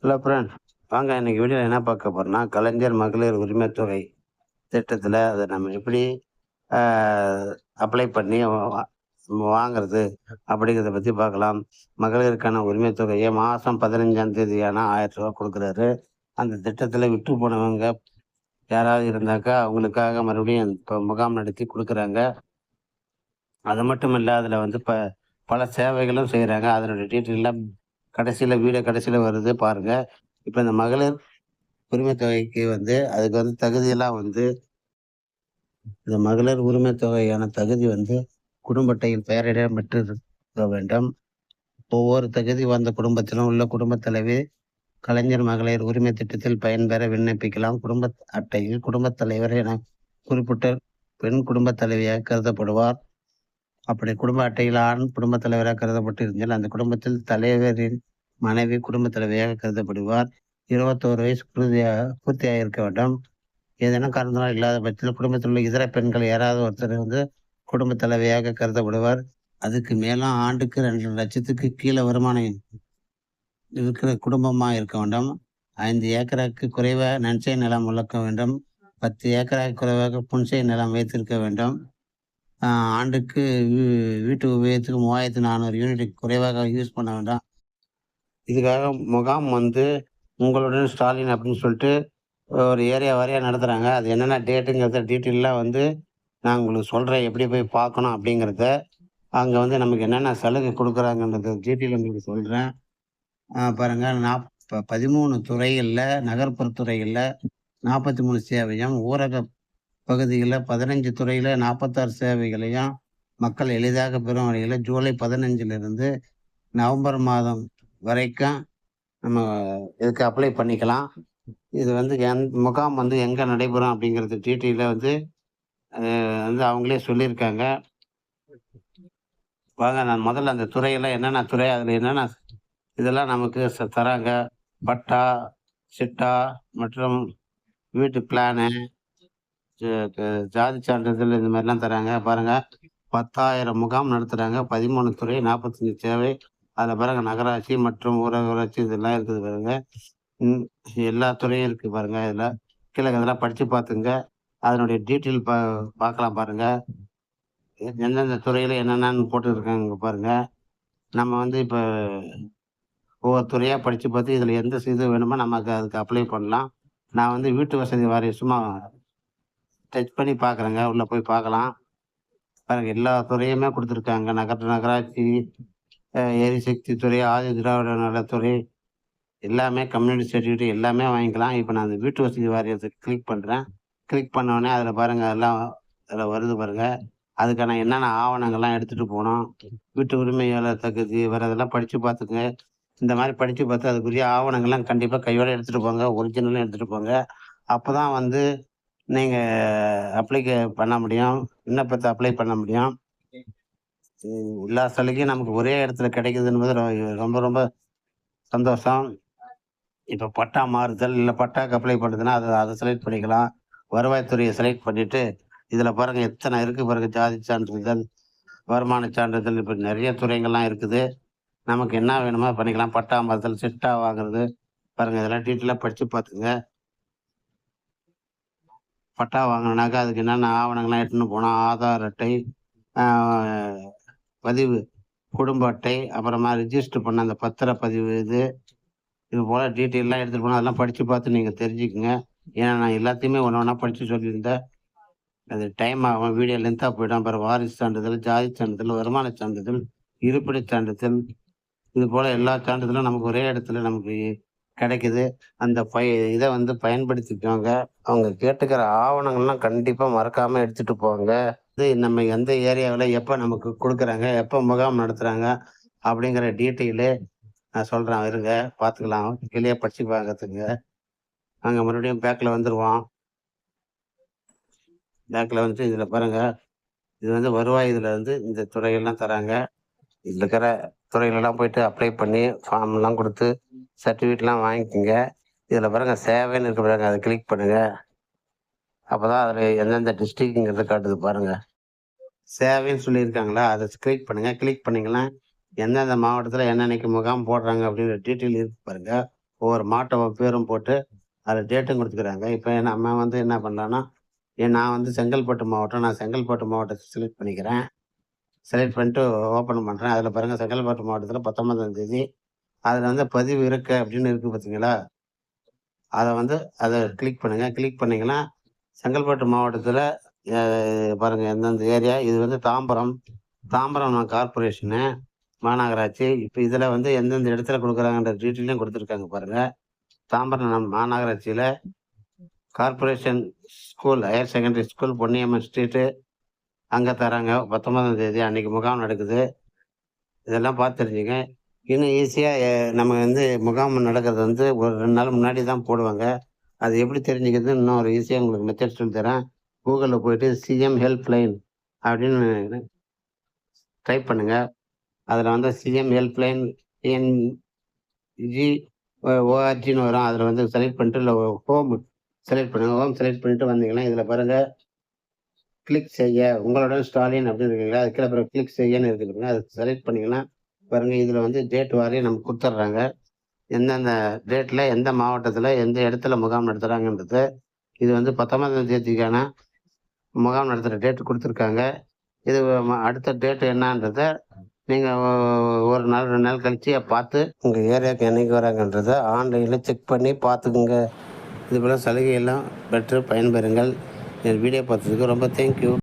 Hello friend, வாங்க இன்னைக்கு வீடியோவில் என்ன பார்க்க போறோம்னா, கலைஞர் மகளிர் உரிமைத் தொகை திட்டத்தில் அதை நம்ம எப்படி அப்ளை பண்ணி வாங்குறது அப்படிங்கிறத பற்றி பார்க்கலாம். மகளிருக்கான உரிமைத் தொகையை மாதம் 15ஆம் தேதியான ரூ. 1000 கொடுக்குறாரு. அந்த திட்டத்தில் விட்டு போனவங்க யாராவது இருந்தாக்கா அவங்களுக்காக மறுபடியும் இப்போ முகாம் நடத்தி கொடுக்குறாங்க. அது மட்டும் இல்லை, அதில் வந்து பல சேவைகளும் செய்கிறாங்க. அதனுடைய டீட்டெயிலாம் கடைசியில் வீடியோ கடைசியில் வருது பாருங்கள். இப்போ இந்த மகளிர் உரிமை தொகைக்கு வந்து அதுக்கு வந்து தகுதியெல்லாம் வந்து இந்த மகளிர் உரிமை தொகையான தகுதி வந்து குடும்ப அட்டையில் பெயரிடம் பெற்றிருக்க வேண்டும். ஒவ்வொரு தகுதி வந்த குடும்பத்திலும் உள்ள குடும்பத் தலைவி கலைஞர் மகளிர் உரிமை திட்டத்தில் பயன்பெற விண்ணப்பிக்கலாம். குடும்ப அட்டையில் குடும்பத் தலைவர் என குறிப்பிட்ட பெண் குடும்பத் தலைவியாக கருதப்படுவார். அப்படி குடும்ப அட்டையில் ஆண் குடும்பத் தலைவராக கருதப்பட்டு இருந்தால் அந்த குடும்பத்தில் தலைவரின் மனைவி குடும்பத் தலைவியாக கருதப்படுவார். 21 வயசு பூர்த்தியாக இருக்க வேண்டும். ஏதேனும் காரணத்தினால் இல்லாத பட்சத்தில் குடும்பத்தில் உள்ள இதர பெண்கள் யாராவது ஒருத்தர் வந்து குடும்பத் தலைவியாக கருதப்படுவார். அதுக்கு மேலும் ஆண்டுக்கு 2,00,000க்கு கீழே வருமானம் இருக்கிற குடும்பமாக இருக்க வேண்டும். 5 ஏக்கருக்கு குறைவாக நன்சை நிலம் வளர்க்க வேண்டும். 10 ஏக்கருக்கு குறைவாக புன்சை நிலம் வைத்திருக்க வேண்டும். ஆண்டுக்கு வீட்டு உபயோகத்துக்கு 3,400 யூனிட்டுக்கு குறைவாக யூஸ் பண்ண வேண்டாம். இதுக்காக முகாம் வந்து உங்களுடன் ஸ்டாலின் அப்படின்னு சொல்லிட்டு ஒரு ஏரியா வாரியாக நடத்துகிறாங்க. அது என்னென்ன டேட்டுங்கிறத டீட்டெயிலாக வந்து நான் உங்களுக்கு சொல்கிறேன், எப்படி போய் பார்க்கணும் அப்படிங்கிறத. அங்கே வந்து நமக்கு என்னென்ன சலுகை கொடுக்குறாங்கன்றத டீட்டெயில் உங்களுக்கு சொல்கிறேன். பாருங்கள், 13 துறைகளில், நகர்ப்புற துறைகளில் 43 சேவையும், ஊரக பகுதிகளில் 15 துறையில் 46 சேவைகளையும் மக்கள் எளிதாக பெறும் வகையில் ஜூலை 15லிருந்து நவம்பர் மாதம் வரைக்கும் நம்ம இதுக்கு அப்ளை பண்ணிக்கலாம். இது வந்து முகாம் வந்து எங்கே நடைபெறும் அப்படிங்கிறது டீட்டெயிலாக வந்து அவங்களே சொல்லியிருக்காங்க. வாங்க, நான் முதல்ல அந்த துறையெல்லாம் என்னென்ன துறை, அதில் என்னென்ன இதெல்லாம் நமக்கு தராங்க. பட்டா, சிட்டா மற்றும் வீட்டு பிளானு, ஜாதி சான்றிதழ், இந்த மாதிரிலாம் தராங்க. பாருங்கள், 10,000 முகாம் நடத்துகிறாங்க. 13 துறை, 45 சேவை. அதில் பாருங்கள், நகராட்சி மற்றும் ஊரகராட்சி இதெல்லாம் இருக்குது பாருங்கள். எல்லா துறையும் இருக்குது பாருங்கள். இதில் கீழே இதெல்லாம் படித்து பார்த்துங்க. அதனுடைய டீட்டெயில் பார்க்கலாம் பாருங்கள். எந்தெந்த துறையில் என்னென்னு போட்டுருக்காங்க பாருங்கள். நம்ம வந்து இப்போ ஒவ்வொரு துறையாக படித்து பார்த்து இதில் எந்த இது வேணுமோ நமக்கு அதுக்கு அப்ளை பண்ணலாம். நான் வந்து வீட்டு வசதி வாரியம் சும்மா டச் பண்ணி பார்க்குறேங்க. உள்ளே போய் பார்க்கலாம். பாருங்கள், எல்லா துறையுமே கொடுத்துருக்காங்க. நகராட்சி, எரிசக்தி துறை, ஆதி திராவிட நலத்துறை, எல்லாமே கம்யூனிட்டி சர்டிஃபிகேட் எல்லாமே வாங்கிக்கலாம். இப்போ நான் அந்த வீட்டு வசதி வாரியத்தை கிளிக் பண்ணுறேன். கிளிக் பண்ணோடனே அதில் பாருங்கள், எல்லாம் அதில் வருது பாருங்கள். அதுக்கான என்னென்ன ஆவணங்கள்லாம் எடுத்துகிட்டு போகணும், வீட்டு உரிமையாளர் தகுதி அதெல்லாம் படித்து பார்த்துங்க. இந்த மாதிரி படித்து பார்த்து அதுக்குரிய ஆவணங்கள்லாம் கண்டிப்பாக கையோடு எடுத்துகிட்டு போங்க. ஒரிஜினலும் எடுத்துகிட்டு போங்க. அப்போ தான் வந்து நீங்கள் பண்ண முடியும், விண்ணப்பத்தை அப்ளை பண்ண முடியும். எல்லா சலுகையும் நமக்கு ஒரே இடத்துல கிடைக்குது என்பது ரொம்ப ரொம்ப சந்தோஷம். இப்போ பட்டா மாறுதல் இல்லை பட்டாக்கு அப்ளை பண்ணுறதுன்னா அதை செலக்ட் பண்ணிக்கலாம். வருவாய்த்துறையை செலக்ட் பண்ணிவிட்டு இதில் பாருங்கள் எத்தனை இருக்குது பாருங்கள். ஜாதி சான்றிதழ், வருமான சான்றிதழ், இப்போ நிறைய துறைகள்லாம் இருக்குது. நமக்கு என்ன வேணுமோ பண்ணிக்கலாம். பட்டா மாறுதல், சிட்டா வாங்குறது பாருங்கள். இதெல்லாம் டீட்டெயிலாக படித்து பார்த்துங்க. பட்டா வாங்கினாக்கா அதுக்கு என்னென்ன ஆவணங்கள்லாம் எடுத்துன்னு போனோம். ஆதார் அட்டை, பதிவு குடும்ப அட்டை, அப்புறமா ரிஜிஸ்டர் பண்ண அந்த பத்திரப்பதிவு, இது போல் டீட்டெயிலாம் எடுத்துகிட்டு போனால் அதெல்லாம் படித்து பார்த்து நீங்கள் தெரிஞ்சுக்குங்க. ஏன்னா நான் எல்லாத்தையுமே ஒன்று ஒன்றா படித்து சொல்லியிருந்தேன். அது டைம் ஆகும், வீடியோ லென்த்தாக போய்டும். அப்புறம் வாரிசு சான்றிதழ், ஜாதி சான்றிதழ், வருமான சான்றிதழ், இருப்பிடச் சான்றிதழ், இது போல் எல்லா சான்றிதழும் நமக்கு ஒரே இடத்துல நமக்கு கிடைக்குது. அந்த இதை வந்து பயன்படுத்திக்கோங்க. அவங்க கேட்டுக்கிற ஆவணங்கள்லாம் கண்டிப்பாக மறக்காமல் எடுத்துகிட்டு போங்க. இது நம்ம எந்த ஏரியாவில் எப்போ நமக்கு கொடுக்குறாங்க, எப்போ முகாம் நடத்துகிறாங்க அப்படிங்கிற டீட்டெயிலு நான் சொல்கிறேன். இருங்க, பார்த்துக்கலாம். கீழே படித்து பார்க்கறதுங்க. நாங்கள் மறுபடியும் பேக்கில் வந்துடுவோம். பேக்கில் வந்துட்டு இதில் பாருங்கள், இது வந்து வருவாய். இதில் வந்து இந்த துறையெல்லாம் தராங்க. இதில் இருக்கிற துறையிலலாம் போயிட்டு அப்ளை பண்ணி ஃபார்ம்லாம் கொடுத்து சர்டிஃபிகேட்லாம் வாங்கிக்கோங்க. இதில் பாருங்கள், சேவைன்னு இருக்க பாருங்கள், அதை கிளிக் பண்ணுங்கள். அப்போ தான் அதில் எந்தெந்த டிஸ்ட்ரிக்ட்ங்கிறத காட்டுது பாருங்கள். சேவைன்னு சொல்லியிருக்காங்களா, அதை கிளிக் பண்ணுங்கள். கிளிக் பண்ணிங்கன்னா எந்தெந்த மாவட்டத்தில் என்னென்னைக்கு முகாம் போடுறாங்க அப்படிங்கிற டீட்டெயில் இருக்கு பாருங்கள். ஒவ்வொரு மாவட்ட பேரும் போட்டு அதில் டேட்டும் குடுத்துருக்காங்க. இப்ப நம்ம வந்து என்ன பண்ணலான்னா, நான் வந்து செங்கல்பட்டு மாவட்டம். நான் செங்கல்பட்டு மாவட்டத்த செலக்ட் பண்ணிக்கிறேன். செலக்ட் பண்ணிட்டு ஓப்பன் பண்றேன். அதில பாருங்க செங்கல்பட்டு மாவட்டத்தில 19ஆம் தேதி அதில வந்து பதிவு இருக்க அப்படின்னு இருக்கு பார்த்தீங்களா? அத வந்து அத கிளிக் பண்ணுங்க. கிளிக் பண்ணீங்கன்னா, செங்கல்பட்டு மாவட்டத்தில அ பாருங்க எந்தெந்த ஏரியா இது வந்து தாம்பரம். தாம்பரம் கார்ப்பரேஷனு, மாநகராட்சி. இப்ப இதில வந்து எந்தெந்த இடத்துல குடுக்குறாங்கன்ற டீட்டெயிலும் குடுத்துருக்காங்க பாருங்க. தாம்பரம் மாநகராட்சியில corporation school, higher secondary school Ponniamman street அங்க தராங்க. 19ஆம் தேதி அன்னைக்கு முகாம் நடக்குது. இதெல்லாம் பார்த்து தெரிஞ்சுங்க. இன்னும் ஈஸியா நம்ம வந்து முகாம் நடக்கிறது வந்து ஒரு 2 நாள் முன்னாடி தான் போடுவாங்க. அது எப்படி தெரிஞ்சுக்கிறதுன்னு இன்னும் ஒரு ஈஸியா உங்களுக்கு மெத்தட் சொல்லி தரேன். Googleல போயிட்டு சிஎம் ஹெல்ப் லைன் அப்படின்னு டைப் பண்ணுங்க. அதுல வந்து சிஎம் ஹெல்ப் லைன் டிஎன்ஜி ஓஆர்ஜின்னு வரும். அதுல வந்து செலக்ட் பண்ணிட்டு ஹோம் செலக்ட் பண்ணுங்க. ஹோம் செலக்ட் பண்ணிட்டு வந்தீங்கன்னா, இதுல பாருங்க கிளிக் செய்ய உங்களுடன் ஸ்டாலின் அப்படின்னு இருக்குங்களா? அது கீழ பாருங்க கிளிக் செய்யன்னு இருக்கு பாருங்க. அத செலக்ட் பண்ணீங்கன்னா, பாருங்க இதுல வந்து டேட் வாரியா நமக்கு குடுத்துடுறாங்க. எந்தெந்த டேட்ல, எந்த மாவட்டத்துல, எந்த இடத்துல முகாம் நடத்துறாங்கன்றது. இது வந்து 19ஆம் தேதிக்கான முகாம் நடத்துற டேட் குடுத்துருக்காங்க. இது அடுத்த டேட் என்னான்றத நீங்க ஒரு நாள், 2 நாள் கழிச்சு பார்த்து, உங்க ஏரியாவுக்கு என்னைக்கு வராங்கன்றத ஆன்லைன்ல செக் பண்ணி பார்த்துக்குங்க. இதுபோல சலுகையெல்லாம் பெற்று பயன்பெறுங்கள். என் வீடியோ பார்த்ததுக்கு ரொம்ப தேங்க் யூ.